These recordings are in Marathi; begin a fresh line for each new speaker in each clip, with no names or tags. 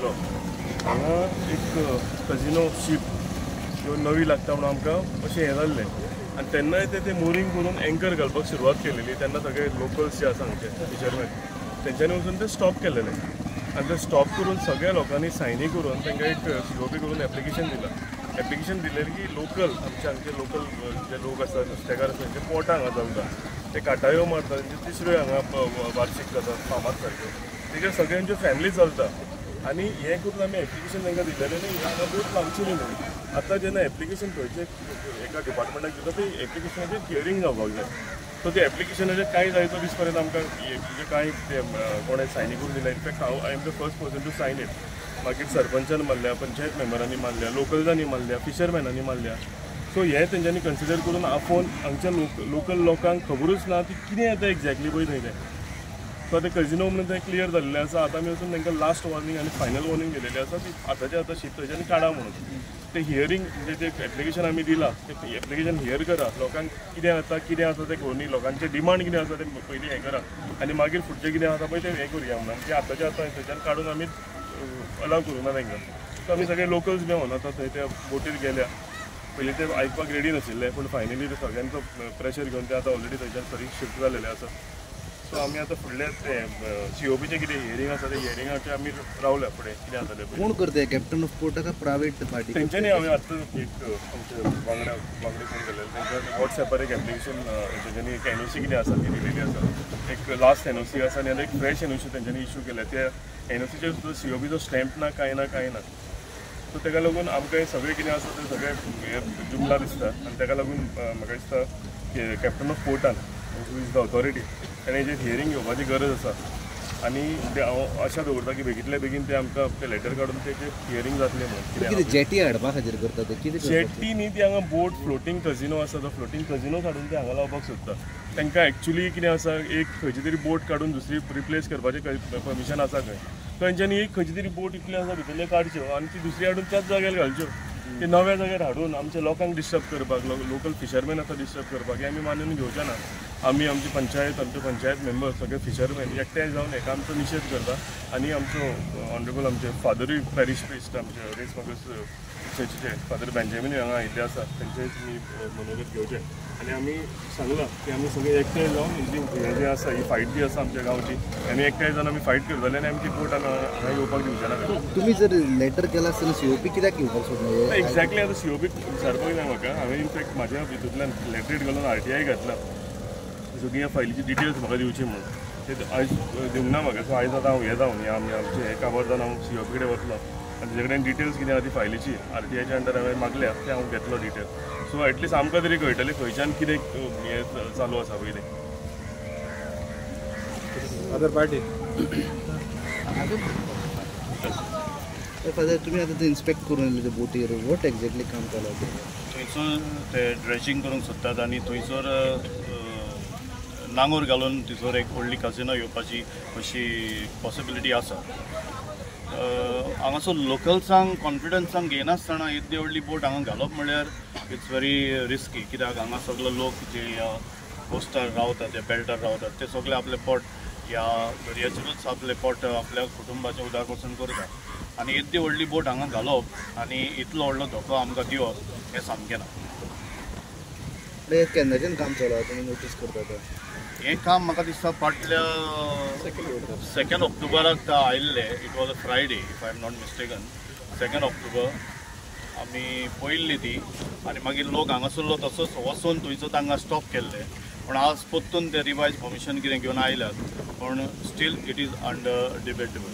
आशिल्लो हांगा एक कजिनो शिप ह्यो नवी लागता म्हणून आमकां अशें हें जाल्लें आनी तेन्नाय ते मोरींग करून एंकर घालपाक सुरवात केलेली तेन्ना सगळे लोकल्स जे आसा हांगचे फिशरमॅन तेंच्यांनी वचून ते स्टॉप केलेले आनी ते स्टॉप करून सगळ्या लोकांनी सायनी करून तांकां एक COP करून एप्लिकेशन दिलां एप्लिकेशन दिलें की लोकल हांगचे लोकल जे लोक आसा नुस्तेकार आसा तेंचे पोटां हांगा चलता ते काटायो मारता तेंचे तिसऱ्यो हांगा वार्षिक जाता फामाद सारक्यो तेजेर सगळ्यांच्यो फॅमिली चलता आनी हें करून आमी एप्लिकेशन तांकां दिलेलें न्ही हांगा बोट लावची न्ही म्हणून आतां जेन्ना एप्लिकेशन खंयचे एका डिपार्टमेंटाक दिता ते एप्लिकेशनाचेर हियरींग जावपाक जाय सो ते एप्लिकेशनाचेर कांय जायतो दीस पर्यंत आमकां म्हणजे कांय ते कोणें सायनी करून दिलें इनफॅक्ट हांव I am the first person to sign it मागीर सरपंचान मारल्या पंचायत मेंबरांनी मारल्या लोकल्सांनी मारल्या फिशरमॅनांनी मारल्या सो हे तेंच्यांनी कन्सिडर करून आफोन हांगच्या लोकल लोकांक खबरूच ना ती कितें येता एक्झॅक्टली पळय थंय तें सो ते कजिनो म्हणून तें क्लियर जाल्लें आसा आतां आमी वचून तांकां लास्ट वॉर्निंग आनी फायनल वॉर्निंग दिलेली आसा ती आतांच्या आतां शीत थंयच्यान काडा म्हणून ते हियरींग म्हणजे ते एप्लिकेशन आमी दिलां ते एप्लिकेशन हियर करा लोकांक कितें आसा ते कळुनी लोकांचे डिमांड कितें आसा ते पयलीं हें करा आनी मागीर फुडचें कितें आसा पळय तें हें करुया म्हणून ते आतांच्या आतां थंयच्यान काडून आमी अलाव करूना तांकां सो आमी सगळे लोकल्स मेळून आतां थंय त्या बोटीर गेल्या पयलीं ते आयकपाक रेडी नाशिल्ले पूण फायनली ते सगळ्यांचो प्रेशर घेवन ते आतां ऑलरेडी थंयच्यान सरी शिफ्ट जालेले आसा सो आमी आतां फुडले ते COPचें कितें हियरींग आसा ते हियरिंगाचें आमी रावल्या फुडें कितें जाता तें
कोण करता कॅप्टन ऑफ पोर्टा काय प्रायवेट पार्टी
तेंच्यांनी हांवें आतां एक आमचे वांगडा फोन केलेले तेंच्या वॉट्सॅपार एक एप्लिकेशन तेंच्यांनी एक NOC कितें आसा ती दिलेली आसा एक लास्ट NOC आसा आनी आतां एक फ्रेश NOC तेंच्यांनी इशू केल्या त्या NOCचेर सुद्दां COPचो स्टॅम्प ना कांय ना सो ताका लागून आमकां हें सगळें कितें आसा तें सगळें जुमला दिसता आनी ताका लागून म्हाका दिसता की कॅप्टन ऑफ पोर्टान हू इज द ऑथॉरिटी ताणें हेजेर हियरींग घेवपाची गरज आसा आनी हांव आशा दवरता की बेगींतल्या बेगीन ते आमकां ते लेटर काडून तेजेर हियरींग जातलें म्हणून
कितें जेटी हाडपा खातीर करता ते कितें
जेटी न्ही ती हांगा बोट फ्लोटींग कजिनो आसा तो फ्लोटींग कजिनो काडून ते हांगा लावपाक सोदता तांकां एक्चुली कितें आसा एक खंयची तरी बोट काडून दुसरी रिप्लेस करपाचें परमिशन आसा खंय तांच्यांनी एक खंयची तरी बोट इतल्यो आसा भितरल्यो काडच्यो आनी ती दुसरी हाडून त्याच जाग्यार घालच्यो ते नव्या जाग्यार हाडून आमच्या लोकांक डिस्टर्ब करपाक लोकल फिशरमॅन आसा डिस्टर्ब करपाक हे आमी मानून घेवचे ना आमी आमचे पंचायत मेंबर सगळे फिशरमॅन एकठांय जावन हेका आमचो निशेध करता आनी आमचो ऑनरेबल आमचे फादरूय पॅरीश प्रिस्ट आमचे रेस मागस चर्चीचे फादर बेंजामीन हांगा आयिल्ले आसा तेंचेय तुमी मनोगत घेवचे आनी आमी सांगलां की आमी सगळे एकठांय जावन हें जें आसा ही फायट जी आसा आमच्या गांवची आमी एकठांय जावन आमी फायट करतले आनी आमी ती कोर्टान हांगा येवपाक दिवचे ना
तुमी जर लेटर केला आसतना COP कित्याक घेवपाक सोदना
एक्झॅक्टली आतां COP विचारपाक जाय म्हाका हांवें इनफॅक्ट म्हाज्या हितूंतल्यान लेटर घालून RTI घातला सगळी ह्या फायलीची डिटेल्स म्हाका दिवची म्हणून ते आयज दिवंक ना म्हाका सो आयज आतां हांव हें जावन आमचें हें काबार जावन हांव COP कडेन वतलो आनी तेजे कडेन डिटेल्स कितें आसा ती फायलीची RTIच्या अंडर हांवें मागल्या ते हांव घेतलो डिटेल सो एटलिस्ट आमकां तरी कळटलें खंयच्यान कितें हें चालू आसा पयलें
अदर पार्टी
फादर तुमी आतां ते इन्स्पेक्ट करून येयले ते बोटीर वॉट एक्झॅक्टली काम चालू
थंयसर ते ड्रेसिंग करूंक सोदतात आनी थंयसर नांगोर घालून थंयसर एक व्हडली कजिनो येवपाची अशी पॉसिबिलिटी आसा हांगासर लोकल्सांक कॉन्फिडन्सांक घेयनासतना येदी व्हडली बोट हांगा घालप म्हळ्यार इट्स व्हेरी रिस्की कित्याक हांगा सगळे लोक जे कोस्टार रावतात ते बेल्टार रावतात ते सगळे आपले पोट ह्या दर्याचेरूच आपले पोट आपल्या कुटुंबाचें उदारपासून करतात आनी येदी व्हडली बोट हांगा घालप आनी इतलो व्हडलो धोको आमकां दिवप हें सामकें ना
केन्नाच्यान काम चालू आसा तुमी नोटीस करता
हें काम म्हाका दिसता फाटल्या 2 ऑक्टोबराक आयिल्लें it was a Friday if I am not mistaken 2 October आमी पळयल्ली ती आनी मागीर लोक हांगासरलो तसोच वचून थंयसर तांकां स्टॉप केल्ले पूण आज परतून ते रिवायज परमिशन कितें घेवन आयल्यात पूण still it is under debatable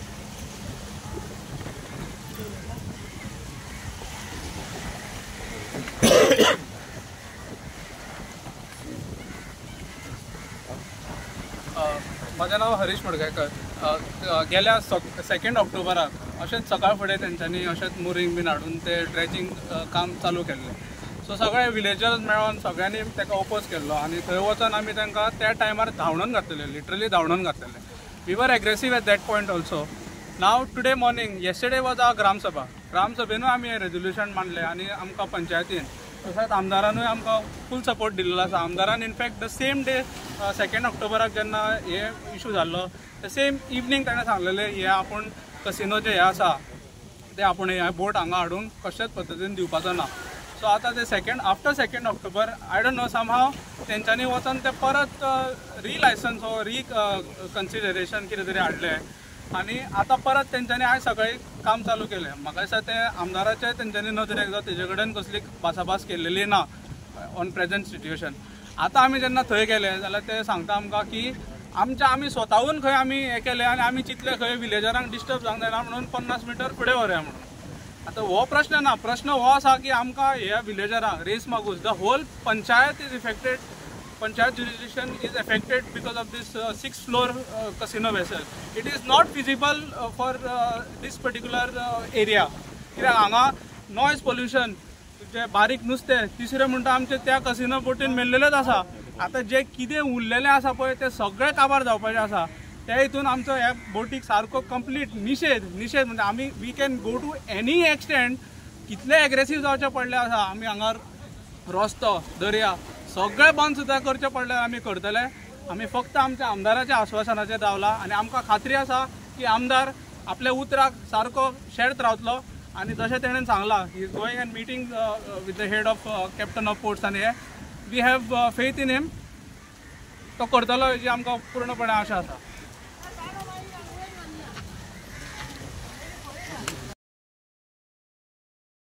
माझे नाव हरीश मडगायकर गेल्या 2 ऑक्टोबराक अशेंच सकाळ फुडें तेंच्यांनी अशेंच मोरींग बीन हाडून ते ड्रेजिंग काम चालू केल्लें सो सगळे विलेजर्स मेळोन सगळ्यांनी ताका ओपोज केल्लो आनी थंय वचून आमी तांकां त्या टायमार धांवणोन घातलेले लिटरली धांवणोन घातलेले we were aggressive at that point also now today morning yesterday was our ग्रामसभेनूय आमी रेजोल्युशन मांडलें आनी आमकां पंचायतीन तशेंच आमदारानूय आमकां फूल सपोर्ट दिल्लो आसा आमदारान इनफॅक्ट द सेम डे 2 ऑक्टोबराक जेन्ना हे इशू जाल्लो द सेम इवनिंग ताणें सांगलेलें हें आपूण कसिनो जे हे आसा ते आपण हे बोट हांगा हाडून कशेच पद्दतीन दिवपाचो ना. सो आतां ते after 2 October I don't know somehow तेंच्यांनी वचून ते परत लायसन्स हो कन्सिडरेशन कितें तरी हाडलें आनी आतां परत तेंच्यांनी आयज सकाळीं काम चालू केलें. म्हाका दिसता ते आमदाराचे तेंच्यांनी नदरेक जावं तेजे कडेन कसली भासाभास केल्लेली ना ऑन प्रेझेंट सिट्युएशन. आतां आमी जेन्ना थंय गेले जाल्यार ते सांगता आमकां की आमी स्वताहून खंय आमी हें केलें आनी आमी चिंतलें खंय विलेजरांक डिस्टर्ब जावंक जायना म्हणून 50 मिटर फुडें व्हरया म्हणून. आतां हो प्रश्न ना. प्रश्न हो आसा की आमकां ह्या विलेजरांक रेस मागूस the whole panchayat is affected. Panchayat jurisdiction is affected because of this 6th floor casino vessel. It is not feasible for this particular area. कित्याक हांगा नॉयज पोल्युशन जे बारीक नुस्तें तिसरें म्हणटा आमचे त्या कसिनो बोटीन मेल्लेलेच आसा. आतां जे कितें उरलेलें आसा पळय ते सगळें काबार जावपाचें आसा. त्या हितून आमचो ह्या बोटीक सारको कंप्लीट निशेध म्हणजे आमी we can go to any extent कितले एग्रेसीव जावचे पडले आसा. आमी हांगा रस्तो दर्या सगळें बंद सुद्दां करचें पडलें आमी करतले. आमी फक्त आमच्या आमदाराच्या आश्वासनाचेर रावला आनी आमकां खात्री आसा की आमदार आपल्या उतराक सारको शेर्त रावतलो आनी जशें तेणें सांगलां he is going and meeting with the head of captain of ports आनी हे we have faith in him. तो करतलो हेजी आमकां पूर्णपणे आशा आसा.